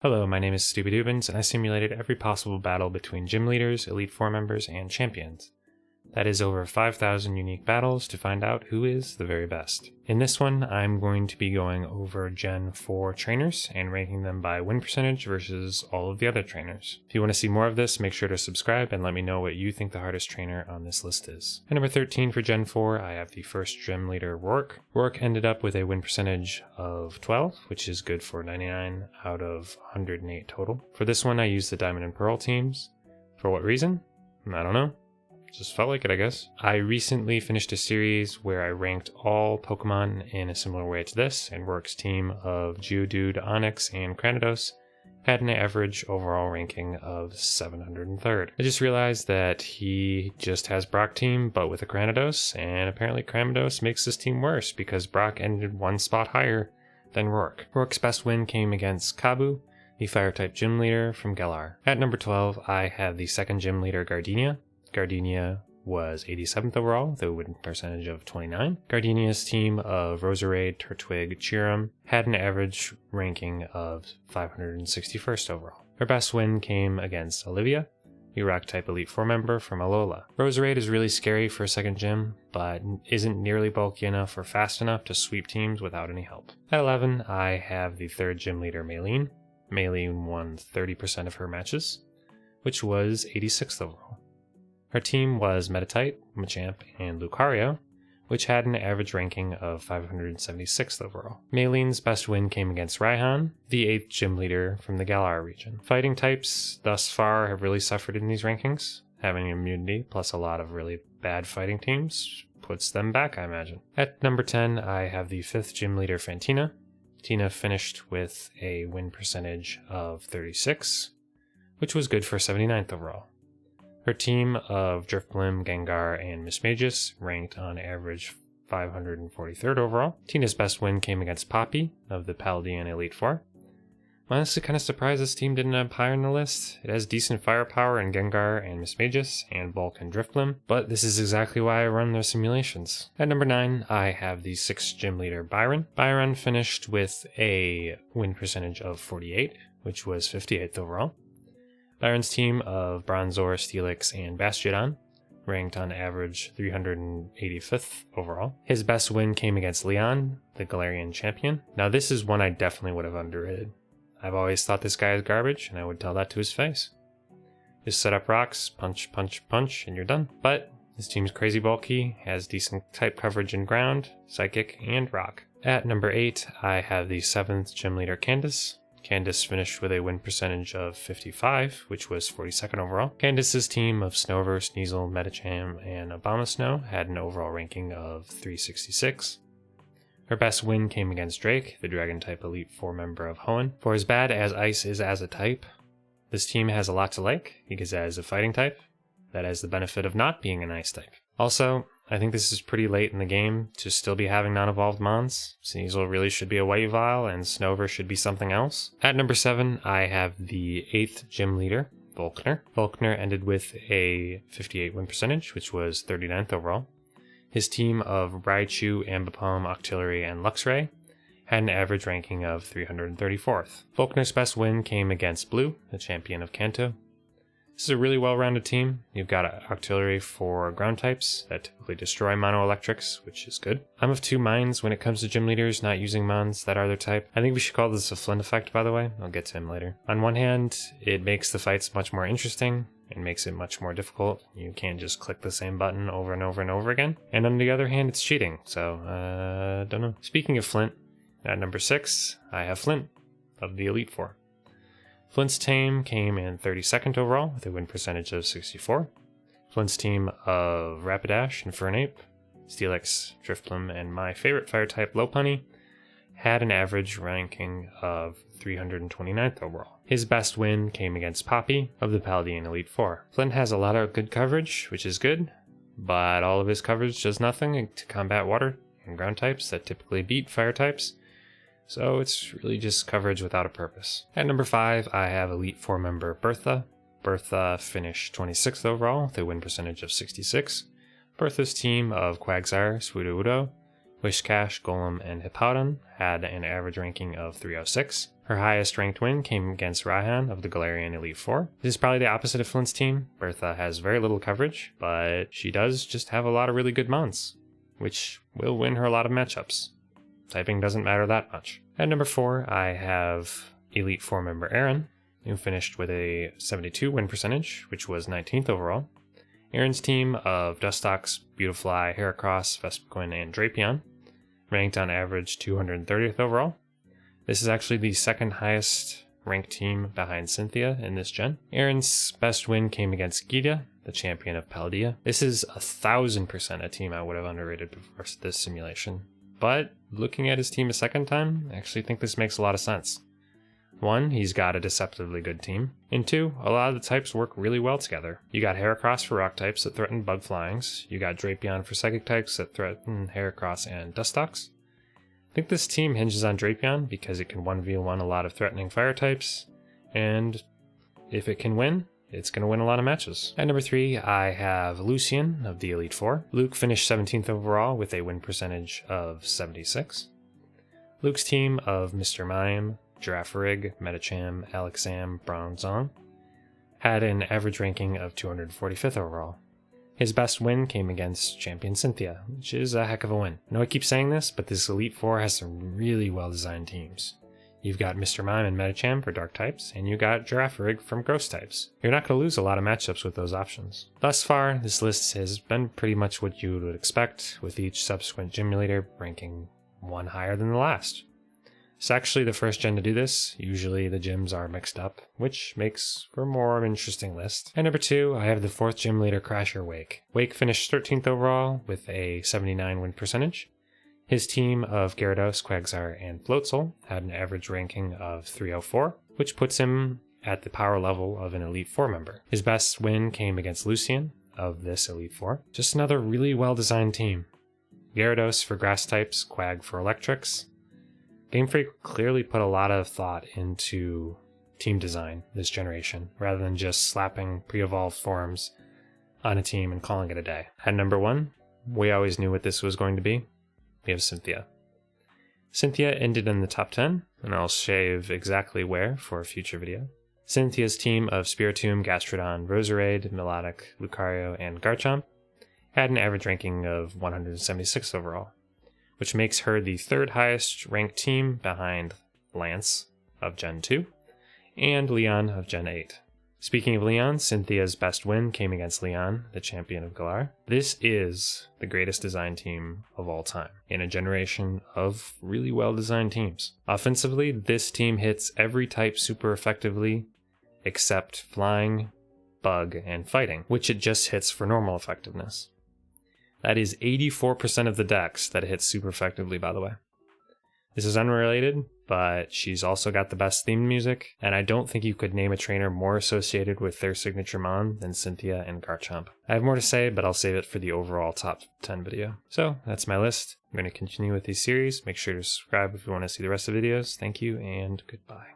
Hello, my name is Stupidubins, and I simulated every possible battle between gym leaders, Elite Four members, and champions. That is over 5,000 unique battles to find out who is the very best. In this one, I'm going to be going over Gen 4 trainers and ranking them by win percentage versus all of the other trainers. If you want to see more of this, make sure to subscribe and let me know what you think the hardest trainer on this list is. At number 13 for Gen 4, I have the first gym leader, Rourke. Rourke ended up with a win percentage of 12, which is good for 99 out of 108 total. For this one, I used the Diamond and Pearl teams. For what reason? I don't know. Just felt like it, I guess. I recently finished a series where I ranked all Pokemon in a similar way to this, and Rourke's team of Geodude, Onix, and Cranidos had an average overall ranking of 703rd. I just realized that he just has Brock team, but with a Cranidos, and apparently Cranidos makes this team worse because Brock ended one spot higher than Rourke. Rourke's best win came against Kabu, the Fire-type gym leader from Galar. At number 12, I have the second gym leader, Gardenia. Gardenia was 87th overall, with a win percentage of 29. Gardenia's team of Roserade, Turtwig, Cheerum had an average ranking of 561st overall. Her best win came against Olivia, the Rock-type Elite Four member from Alola. Roserade is really scary for a second gym, but isn't nearly bulky enough or fast enough to sweep teams without any help. At 11, I have the third gym leader, Maylene. Maylene won 30% of her matches, which was 86th overall. Her team was Meditite, Machamp, and Lucario, which had an average ranking of 576th overall. Maylene's best win came against Raihan, the 8th gym leader from the Galar region. Fighting types thus far have really suffered in these rankings. Having immunity plus a lot of really bad fighting teams puts them back, I imagine. At number 10, I have the 5th gym leader, Fantina. Tina finished with a win percentage of 36, which was good for 79th overall. Her team of Drifblim, Gengar, and Mismagius ranked on average 543rd overall. Tina's best win came against Poppy of the Paldean Elite Four. I'm honestly kind of surprised this team didn't have higher on the list. It has decent firepower in Gengar and Mismagius, and Bulk and Drifblim, but this is exactly why I run their simulations. At number 9, I have the 6th gym leader, Byron. Byron finished with a win percentage of 48, which was 58th overall. Byron's team of Bronzor, Steelix, and Bastiodon ranked on average 385th overall. His best win came against Leon, the Galarian champion. Now this is one I definitely would have underrated. I've always thought this guy is garbage, and I would tell that to his face. Just set up rocks, punch, punch, punch, and you're done. But his team's crazy bulky, has decent type coverage in ground, psychic, and rock. At number 8, I have the 7th gym leader, Candace. Candace finished with a win percentage of 55, which was 42nd overall. Candace's team of Snover, Sneasel, Medicham, and Abomasnow had an overall ranking of 366. Her best win came against Drake, the Dragon-type Elite Four member of Hoenn. For as bad as Ice is as a type, this team has a lot to like, because as a fighting type, that has the benefit of not being an Ice type. Also, I think this is pretty late in the game to still be having non-evolved mons. Sneasel really should be a Weavile, and Snover should be something else. At number 7, I have the 8th gym leader, Volkner. Volkner ended with a 58 win percentage, which was 39th overall. His team of Raichu, Ambipom, Octillery, and Luxray had an average ranking of 334th. Volkner's best win came against Blue, the champion of Kanto. This is a really well-rounded team. You've got Octillery for ground types that typically destroy mono electrics, which is good. I'm of two minds when it comes to gym leaders not using mons that are their type. I think we should call this a Flynn effect, by the way. I'll get to him later. On one hand, it makes the fights much more interesting and makes it much more difficult. You can't just click the same button over and over and over again. And on the other hand, it's cheating, so don't know. Speaking of Flint, at number 6, I have Flint of the Elite Four. Flint's team came in 32nd overall with a win percentage of 64. Flint's team of Rapidash, Infernape, Steelix, Drifblim, and my favorite fire-type Lopunny had an average ranking of 329th overall. His best win came against Poppy of the Paldean Elite Four. Flint has a lot of good coverage, which is good, but all of his coverage does nothing to combat water and ground types that typically beat fire types. So it's really just coverage without a purpose. At number 5, I have Elite Four member Bertha. Bertha finished 26th overall with a win percentage of 66. Bertha's team of Quagsire, Sudowoodo, Wishcash, Golem, and Hippowdon had an average ranking of 306. Her highest ranked win came against Raihan of the Galarian Elite Four. This is probably the opposite of Flint's team. Bertha has very little coverage, but she does just have a lot of really good mons, which will win her a lot of matchups. Typing doesn't matter that much. At number 4, I have Elite Four member Aaron, who finished with a 72 win percentage, which was 19th overall. Aaron's team of Dustox, Beautifly, Heracross, Vespiquen, and Drapion ranked on average 230th overall. This is actually the second highest ranked team behind Cynthia in this gen. Aaron's best win came against Gita, the champion of Paldea. This is 1000% a team I would have underrated before this simulation. But looking at his team a second time, I actually think this makes a lot of sense. 1, he's got a deceptively good team, and 2, a lot of the types work really well together. You got Heracross for rock types that threaten bug flyings, you got Drapion for psychic types that threaten Heracross and Dustox. I think this team hinges on Drapion because it can 1v1 a lot of threatening fire types, and if it can win, it's going to win a lot of matches. At number 3, I have Lucian of the Elite Four. Luke finished 17th overall with a win percentage of 76. Luke's team of Mr. Mime, Girafarig, Medicham, Alexam, Bronzong had an average ranking of 245th overall. His best win came against Champion Cynthia, which is a heck of a win. I know I keep saying this, but this Elite Four has some really well-designed teams. You've got Mr. Mime and Medicham for dark types, and you got Girafarig from ghost types. You're not going to lose a lot of matchups with those options. Thus far, this list has been pretty much what you would expect, with each subsequent gym leader ranking one higher than the last. It's actually the first gen to do this. Usually the gyms are mixed up, which makes for a more interesting list. At number 2, I have the 4th gym leader Crasher Wake. Wake finished 13th overall with a 79 win percentage. His team of Gyarados, Quagsire, and Floatzel had an average ranking of 304, which puts him at the power level of an Elite Four member. His best win came against Lucian of this Elite Four. Just another really well-designed team. Gyarados for grass types, Quag for electrics. Game Freak clearly put a lot of thought into team design this generation, rather than just slapping pre-evolved forms on a team and calling it a day. At number 1, we always knew what this was going to be. We have Cynthia. Cynthia ended in the top 10, and I'll shave exactly where for a future video. Cynthia's team of Spiritomb, Gastrodon, Roserade, Milotic, Lucario, and Garchomp had an average ranking of 176 overall, which makes her the 3rd highest ranked team behind Lance of Gen 2 and Leon of Gen 8. Speaking of Leon, Cynthia's best win came against Leon, the champion of Galar. This is the greatest design team of all time, in a generation of really well-designed teams. Offensively, this team hits every type super effectively, except flying, bug, and fighting, which it just hits for normal effectiveness. That is 84% of the decks that hit super effectively, by the way. This is unrelated, but she's also got the best themed music, and I don't think you could name a trainer more associated with their signature mon than Cynthia and Garchomp. I have more to say, but I'll save it for the overall top 10 video. So, that's my list. I'm going to continue with these series. Make sure to subscribe if you want to see the rest of the videos. Thank you, and goodbye.